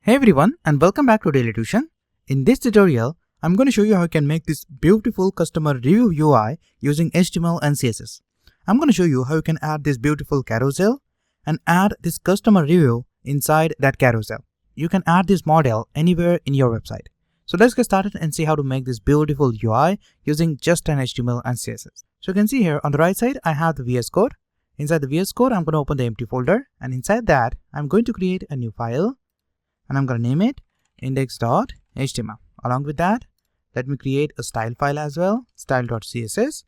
Hey everyone, and welcome back to Daily Tuition. In this tutorial, I'm going to show you how you can make this beautiful customer review UI using HTML and CSS. I'm going to show you how you can add this beautiful carousel and add this customer review inside that carousel. You can add this model anywhere in your website. So let's get started and see how to make this beautiful UI using just an HTML and CSS. So you can see here on the right side, I have the VS Code. Inside the VS Code, I'm going to open the empty folder, and inside that, I'm going to create a new file. And I'm going to name it index.html. Along with that, let me create a style file as well, style.css.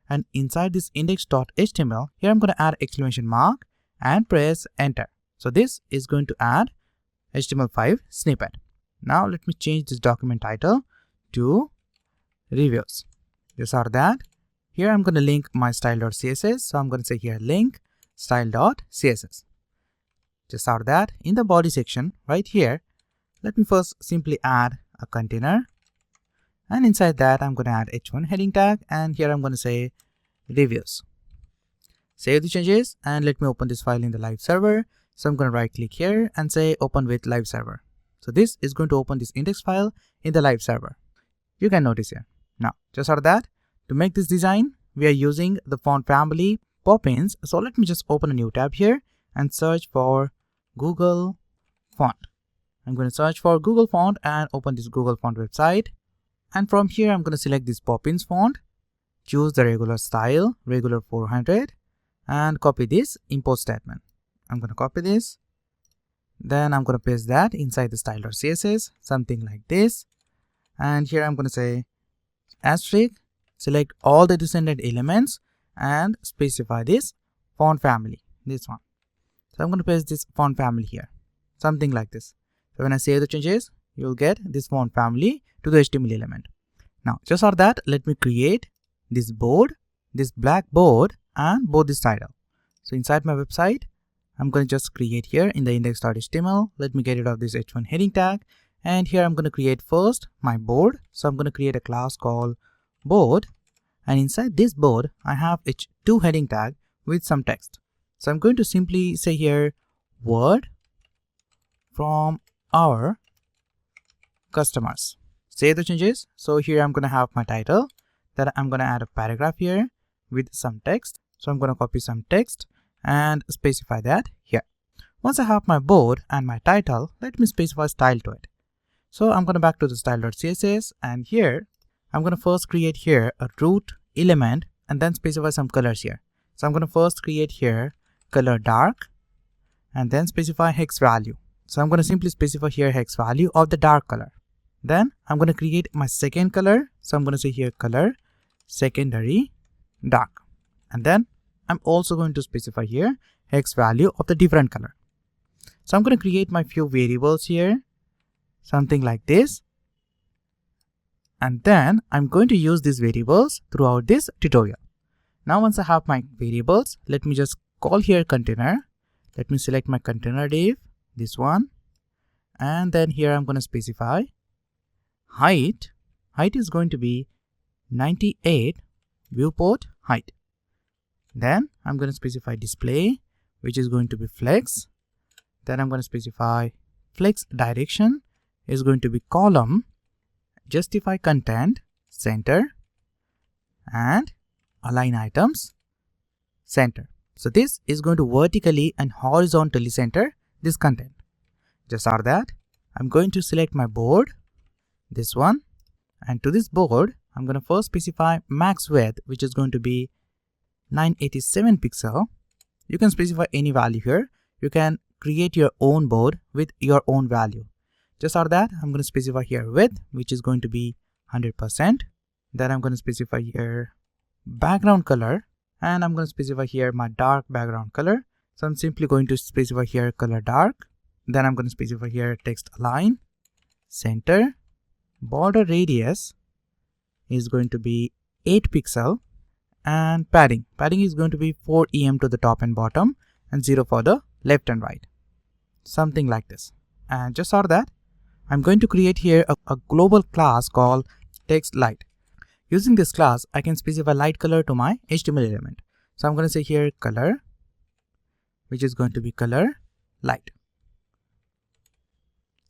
And inside this index.html, here I'm going to add exclamation mark and press enter. So this is going to add HTML5 snippet. Now let me change this document title to reviews. Just are that. Here I'm going to link my style.css. So I'm going to say here link style.css. Just out that in the body section right here, let me first simply add a container, and inside that I'm going to add h1 heading tag, and here I'm going to say reviews. Save the changes and let me open this file in the live server. So I'm going to right click here and say open with live server. So this is going to open this index file in the live server. You can notice here. Now just out of that, to make this design, we are using the font family Poppins. So let me just open a new tab here and search for Google font. I'm going to search for Google font and open this Google font website. And from here, I'm going to select this Poppins font, choose the regular style, regular 400, and copy this import statement. I'm going to copy this. Then I'm going to paste that inside the style.css, something like this. And here I'm going to say asterisk, select all the descendant elements and specify this font family, this one. So I'm going to paste this font family here, something like this. So when I save the changes, you'll get this font family to the HTML element. Now, just for that, let me create this board, this black board, and both this title. So inside my website, I'm going to just create here in the index.html. Let me get rid of this h1 heading tag. And here I'm going to create first my board. So I'm going to create a class called board. And inside this board, I have h2 heading tag with some text. So I'm going to simply say here word from our customers. Save the changes. So here I'm going to have my title, that I'm going to add a paragraph here with some text. So I'm going to copy some text and specify that here. Once I have my board and my title, let me specify style to it. So I'm going to back to the style.css, and here I'm going to first create here a root element and then specify some colors here. So I'm going to first create here color dark and then specify hex value. So I'm going to simply specify here hex value of the dark color. Then I'm going to create my second color. So I'm going to say here color secondary dark. And then I'm also going to specify here hex value of the different color. So I'm going to create my few variables here, something like this. And then I'm going to use these variables throughout this tutorial. Now once I have my variables, let me just call here container. Let me select my container div, this one. And then here I'm going to specify height. Height is going to be 98 viewport height. Then I'm going to specify display, which is going to be flex. Then I'm going to specify flex direction is going to be column, justify content, center, and align items, center. So this is going to vertically and horizontally center this content. Just for that, I'm going to select my board, this one, and to this board, I'm going to first specify max width, which is going to be 987 pixel. You can specify any value here. You can create your own board with your own value. Just for that, I'm going to specify here width, which is going to be 100%. Then I'm going to specify here background color, and I'm going to specify here my dark background color. So I'm simply going to specify here color dark. Then I'm going to specify here text align, center, border radius is going to be 8 pixel, and padding. Padding is going to be 4 em to the top and bottom and 0 for the left and right. Something like this. And just for that, I'm going to create here a global class called text light. Using this class, I can specify light color to my HTML element. So I'm going to say here color, which is going to be color light.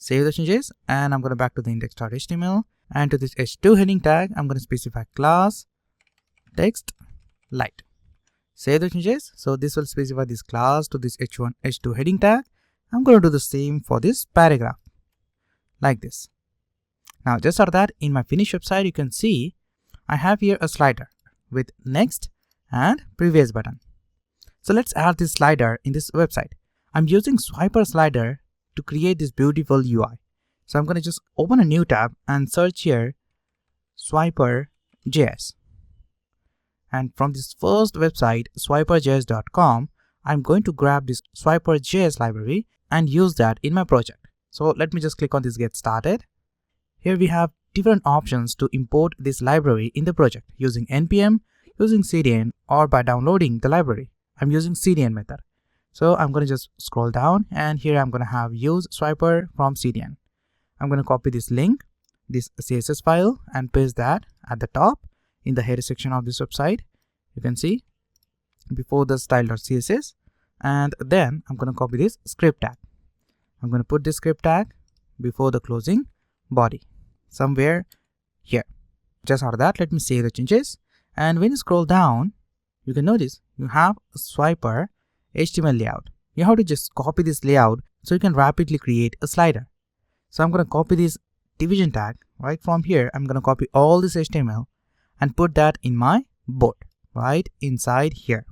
Save the changes, and I'm going to back to the index.html, and to this h2 heading tag, I'm going to specify class text light. Save the changes. So this will specify this class to this h1 h2 heading tag. I'm going to do the same for this paragraph like this. Now just after that, in my finished website, you can see I have here a slider with next and previous button. So let's add this slider in this website. I'm using swiper slider to create this beautiful UI. So I'm going to just open a new tab and search here swiper.js. And from this first website, swiper.js.com, I'm going to grab this swiper.js library and use that in my project. So let me just click on this get started. Here we have different options to import this library in the project using npm, using cdn, or by downloading the library. I'm using cdn method. So I'm going to just scroll down, and here I'm going to have use swiper from cdn. I'm going to copy this link, this CSS file, and paste that at the top in the header section of this website. You can see before the style.css, and then I'm going to copy this script tag. I'm going to put this script tag before the closing body somewhere here. Just after that, let me save the changes, and when you scroll down, you can notice you have a swiper HTML layout. You have to just copy this layout so you can rapidly create a slider. So I'm going to copy this division tag right from here. I'm going to copy all this HTML and put that in my board right inside here.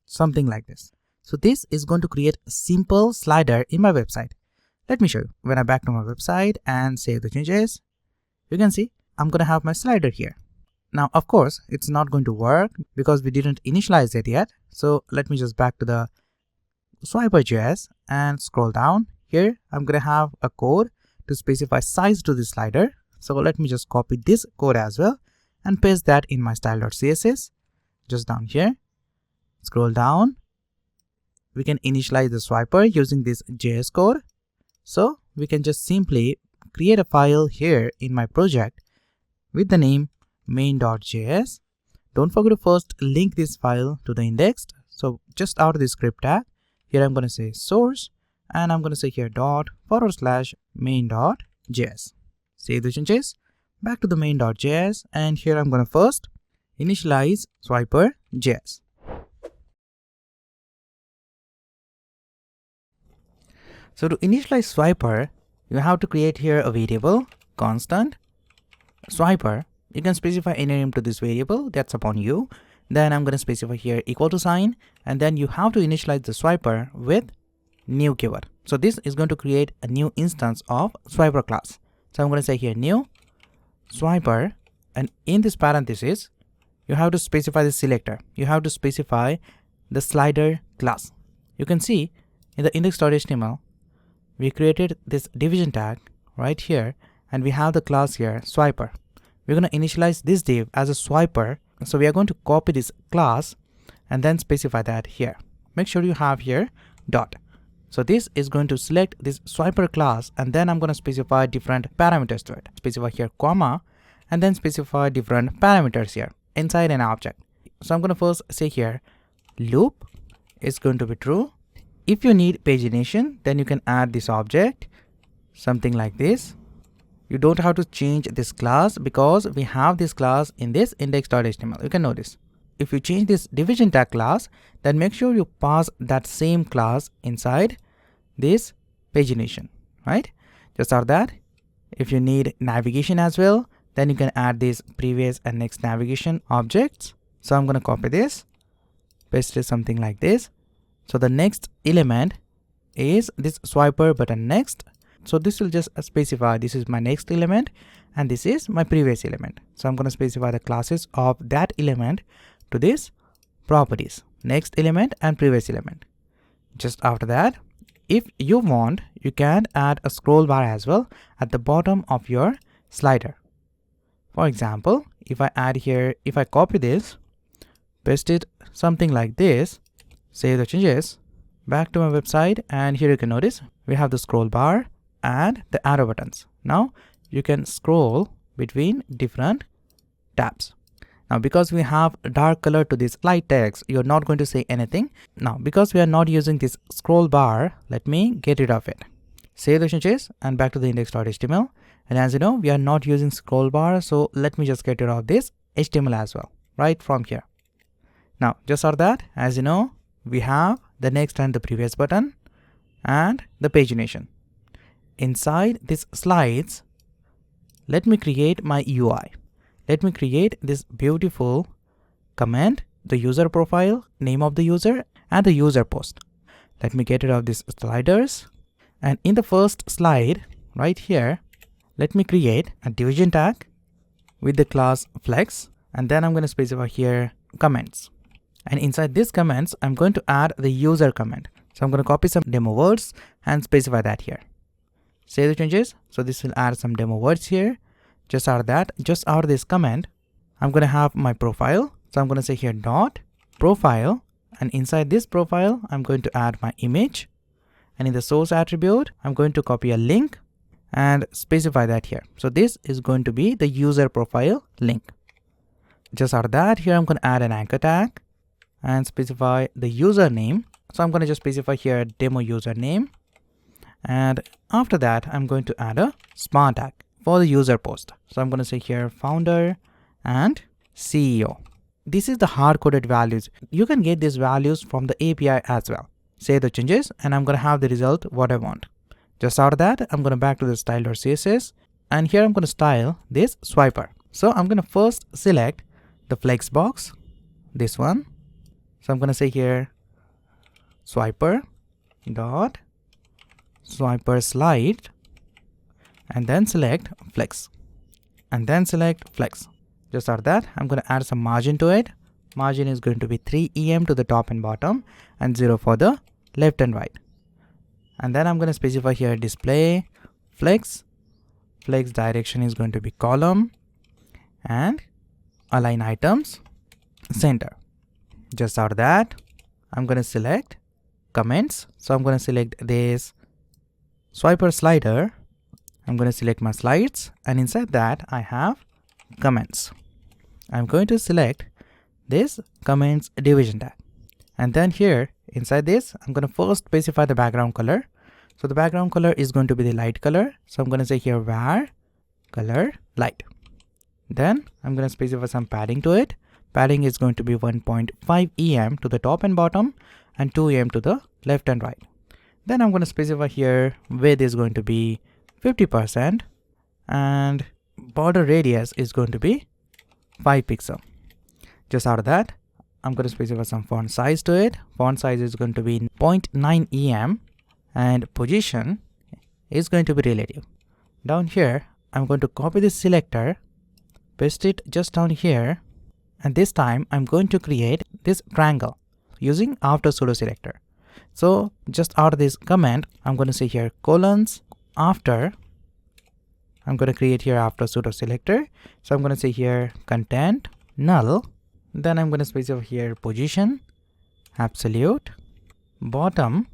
Something like this. So this is going to create a simple slider in my website. Let me show you. When I back to my website and save the changes, you can see I'm going to have my slider here. Now, of course, it's not going to work because we didn't initialize it yet. So let me just back to the swiper.js and scroll down. Here, I'm going to have a code to specify size to this slider. So let me just copy this code as well and paste that in my style.css. Just down here, scroll down. We can initialize the swiper using this JS code. So we can just simply create a file here in my project with the name main.js. Don't forget to first link this file to the index. So just out of the script tag, here I'm going to say source, and I'm going to say here ./main.js. Save the changes, back to the main.js, and here I'm going to first initialize swiper.js. So to initialize swiper, you have to create here a variable constant swiper. You can specify any name to this variable, that's upon you. Then I'm going to specify here equal to sign, and then you have to initialize the swiper with new keyword. So this is going to create a new instance of swiper class. So I'm going to say here new swiper, and in this parenthesis, you have to specify the selector. You have to specify the slider class. You can see in the index.html, we created this division tag right here, and we have the class here swiper. We're going to initialize this div as a swiper. So we are going to copy this class and then specify that here. Make sure you have here dot. So this is going to select this swiper class, and then I'm going to specify different parameters to it. Specify here comma, and then specify different parameters here inside an object. So I'm going to first say here loop is going to be true. If you need pagination, then you can add this object, something like this. You don't have to change this class because we have this class in this index.html. You can notice. If you change this division tag class, then make sure you pass that same class inside this pagination, right? Just after that, if you need navigation as well, then you can add these previous and next navigation objects. So I'm going to copy this, paste it something like this. So the next element is this swiper button next. So this will just specify this is my next element and this is my previous element. So I'm going to specify the classes of that element to this properties, next element and previous element. Just after that, if you want, you can add a scroll bar as well at the bottom of your slider. For example, if I add here, if I copy this, paste it something like this, save the changes, back to my website, and here you can notice we have the scroll bar and the arrow buttons. Now you can scroll between different tabs. Now because we have a dark color to this light text, you're not going to say anything. Now because we are not using this scroll bar, let me get rid of it. Save the changes and back to the index.html. And as you know, we are not using scroll bar, so let me just get rid of this HTML as well, right from here. Now, just for that, as you know, we have the next and the previous button and the pagination. Inside this slides, let me create my UI. Let me create this beautiful comment, the user profile, name of the user, and the user post. Let me get rid of these sliders. And in the first slide, right here, let me create a division tag with the class flex. And then I'm going to specify here comments. And inside these comments, I'm going to add the user comment. So I'm going to copy some demo words and specify that here. Save the changes. So this will add some demo words here. Just out of that, just out of this comment, I'm going to have my profile. So I'm going to say here dot profile. And inside this profile, I'm going to add my image. And in the source attribute, I'm going to copy a link and specify that here. So this is going to be the user profile link. Just out of that, here I'm going to add an anchor tag and specify the username. So I'm going to just specify here demo username. And after that, I'm going to add a span tag for the user post. So I'm going to say here founder and CEO. This is the hard-coded values. You can get these values from the API as well. Save the changes and I'm going to have the result what I want. Just out of that, I'm going to back to the style.css and here I'm going to style this swiper. So I'm going to first select the flex box, this one. So I'm going to say here swiper dot swiper slide and then select flex and then select flex. Just out of that, I'm going to add some margin to it. Margin is going to be 3 em to the top and bottom and 0 for the left and right. And then I'm going to specify here display flex. Flex direction is going to be column and align items center. Just out of that, I'm going to select comments. So I'm going to select this swiper slider. I'm going to select my slides and inside that I have comments. I'm going to select this comments division tag. And then here inside this, I'm going to first specify the background color. So the background color is going to be the light color. So I'm going to say here var color light. Then I'm going to specify some padding to it. Padding is going to be 1.5 em to the top and bottom and 2 em to the left and right. Then I'm going to specify here width is going to be 50% and border radius is going to be 5 pixels. Just out of that, I'm going to specify some font size to it. Font size is going to be 0.9 em and position is going to be relative. Down here, I'm going to copy this selector, paste it just down here, and this time I'm going to create this triangle using after pseudo selector. So just out of this command, I'm going to say here colons after. I'm going to create here after pseudo selector. So I'm going to say here content null. Then I'm going to specify here position absolute. Bottom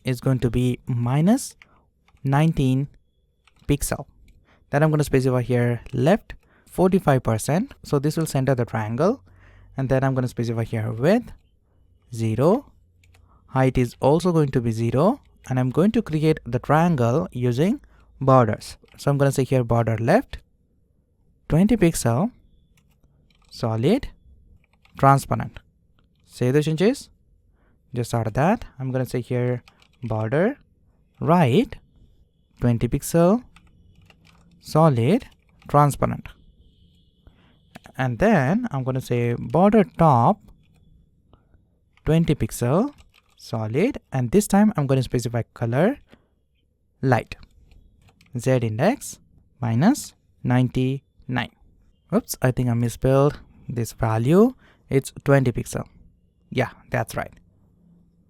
is going to be minus 19 pixel. Then I'm going to specify here left 45%. So this will center the triangle. And then I'm going to specify here width 0. Height is also going to be 0. And I'm going to create the triangle using borders. So I'm going to say here border left 20 pixel solid transparent. Save the changes. Just out of that, I'm going to say here border right 20 pixel solid transparent. And then I'm going to say border top 20 pixel solid, and this time I'm going to specify color light. Z index minus 99. Oops, I think I misspelled this value. It's 20 pixel. Yeah, that's right.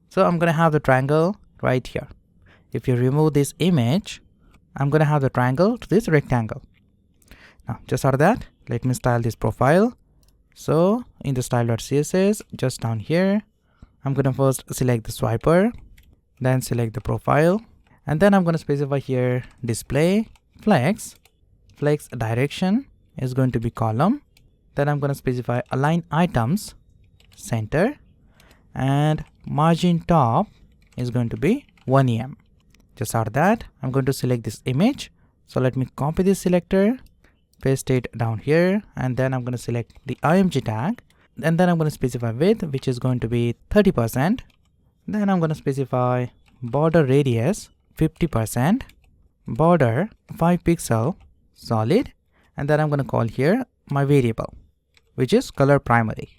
So I'm going to have the triangle right here. If you remove this image, I'm going to have the triangle to this rectangle. Now, just out of that, let me style this profile. So in the style.css, just down here, I'm going to first select the swiper, then select the profile, and then I'm going to specify here display flex. Flex direction is going to be column. Then I'm going to specify align items center, and margin top is going to be 1 em. Just out of that, I'm going to select this image. So let me copy this selector, paste it down here, and then I'm going to select the img tag, and then I'm going to specify width, which is going to be 30%. Then I'm going to specify border radius 50%, border 5 pixel solid, and then I'm going to call here my variable, which is color primary.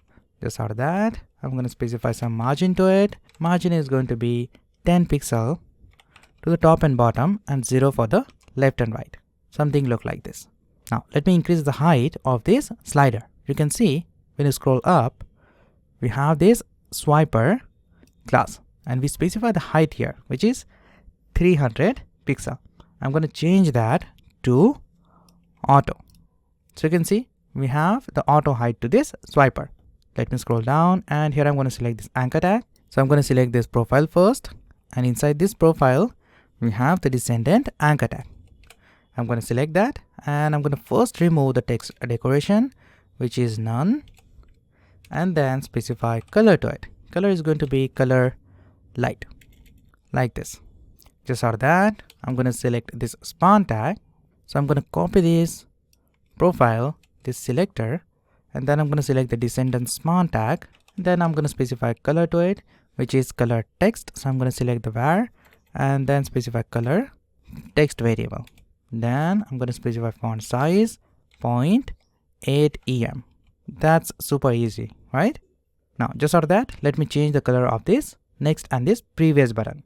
Just out of that, I'm going to specify some margin to it. Margin is going to be 10 pixel to the top and bottom and 0 for the left and right. Something look like this. Now let me increase the height of this slider. You can see when you scroll up, we have this swiper class and we specify the height here, which is 300 pixel. I'm going to change that to auto. So you can see we have the auto height to this swiper. Let me scroll down, and here I'm going to select this anchor tag. So I'm going to select this profile first, and inside this profile we have the descendant anchor tag. I'm going to select that, and I'm going to first remove the text decoration, which is none, and then specify color to it. Color is going to be color light, like this. Just out of that, I'm going to select this span tag. So I'm going to copy this profile, this selector, and then I'm going to select the descendant span tag. Then I'm going to specify color to it, which is color text. So I'm going to select the var and then specify color text variable. Then I'm going to specify font size 0.8 em. That's super easy, right? Now just out of that, let me change the color of this next and this previous button.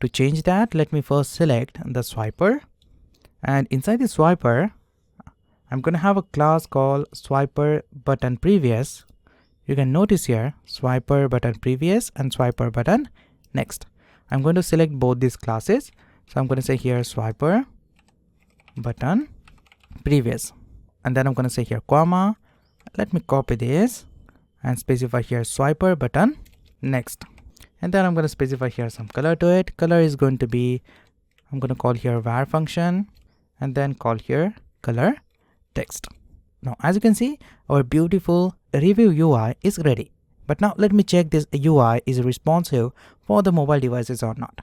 To change that, let me first select the swiper, and inside the swiper I'm going to have a class called swiper button previous. You can notice here swiper button previous and swiper button next. I'm going to select both these classes. So I'm going to say here swiper button previous, and then I'm going to say here comma. Let me copy this and specify here swiper button next, and then I'm going to specify here some color to it. Color is going to be, I'm going to call here var function and then call here color text. Now as you can see, our beautiful review UI is ready. But now let me check this UI is responsive for the mobile devices or not.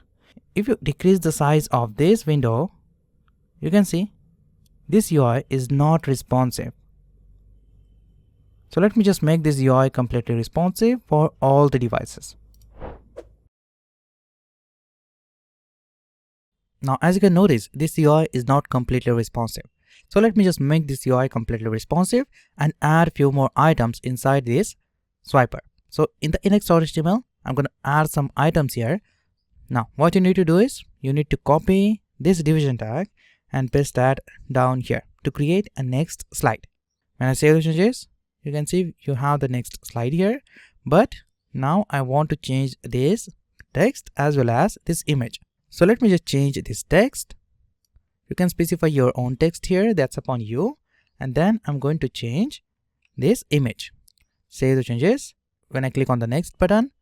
If you decrease the size of this window, you can see this UI is not responsive. So let me just make this UI completely responsive for all the devices. Now as you can notice, this UI is not completely responsive. So let me just make this UI completely responsive and add few more items inside this swiper. So in the index.html, I'm going to add some items here. Now what you need to do is you need to copy this division tag and paste that down here to create a next slide. When I save the changes, you can see you have the next slide here. But now I want to change this text as well as this image. So let me just change this text. You can specify your own text here, that's upon you. And then I'm going to change this image. Save the changes. When I click on the next button,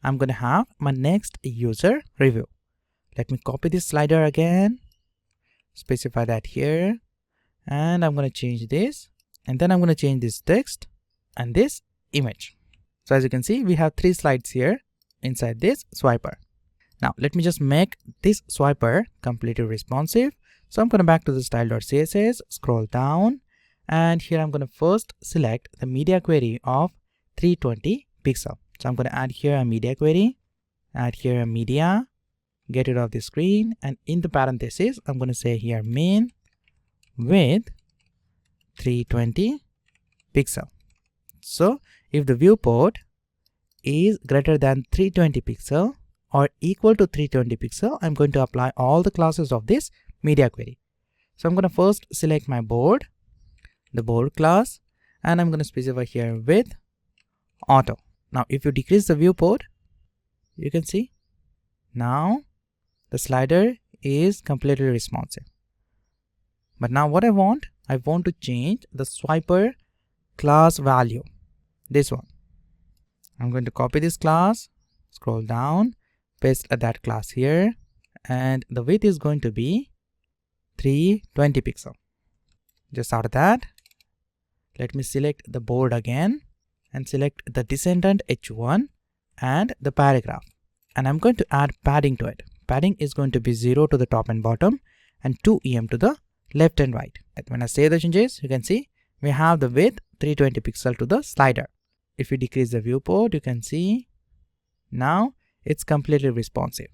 I'm going to have my next user review. Let me copy this slider again, specify that here, and I'm going to change this, and then I'm going to change this text and this image. So as you can see, we have 3 slides here inside this swiper. Now let me just make this swiper completely responsive. So I'm going to back to the style.css, scroll down, and here I'm going to first select the media query of 320 pixel. So I'm going to add here a media query, add here a media, get rid of the screen, and in the parentheses I'm going to say here main with 320 pixel. So if the viewport is greater than 320 pixel or equal to 320 pixel, I'm going to apply all the classes of this media query. So I'm going to first select my board, the board class, and I'm going to specify here with auto. Now if you decrease the viewport, you can see now the slider is completely responsive. But now what I want to change the swiper class value, this one. I'm going to copy this class, scroll down, paste that class here, and the width is going to be 320 pixel. Just out of that, let me select the board again and select the descendant h1 and the paragraph, and I'm going to add padding to it. padding is going to be 0 to the top and bottom and 2 em to the left and right. And when I save the changes, you can see we have the width 320 pixel to the slider. If you decrease the viewport, you can see now it's completely responsive.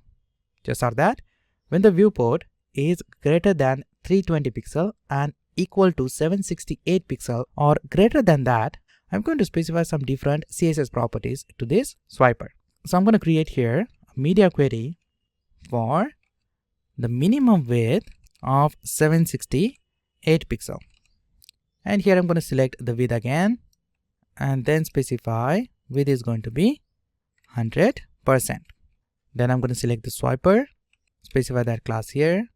Just like that, when the viewport is greater than 320 pixel and equal to 768 pixel or greater than that, I'm going to specify some different CSS properties to this swiper. So I'm going to create here a media query for the minimum width of 768 pixel. And here I'm going to select the width again and then specify width is going to be 100%. Then I'm going to select the swiper, specify that class here,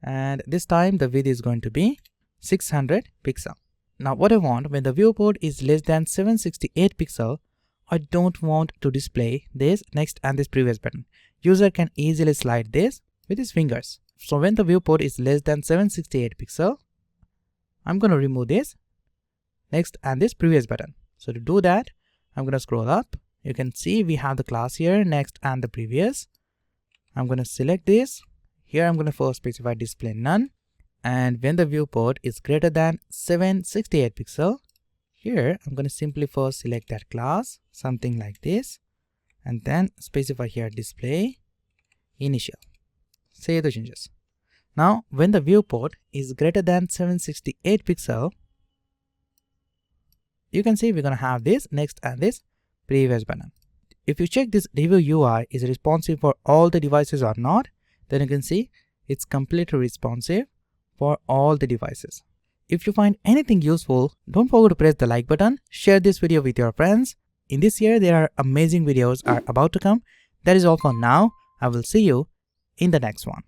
and this time the width is going to be 600 pixel. Now what I want, when the viewport is less than 768 pixel, I don't want to display this next and this previous button. User can easily slide this with his fingers. So when the viewport is less than 768 pixel, I'm going to remove this next and this previous button. So to do that, I'm going to scroll up. You can see we have the class here, next and the previous. I'm going to select this. Here I'm going to first specify display none. And when the viewport is greater than 768 pixel, here I'm going to simply first select that class, something like this, and then specify here display initial. Save the changes. Now when the viewport is greater than 768 pixel, you can see we're going to have this next and this previous button. If you check this review UI is responsive for all the devices or not, then you can see it's completely responsive for all the devices. If you find anything useful, don't forget to press the like button, share this video with your friends. In this year, there are amazing videos are about to come. That is all for now. I will see you in the next one.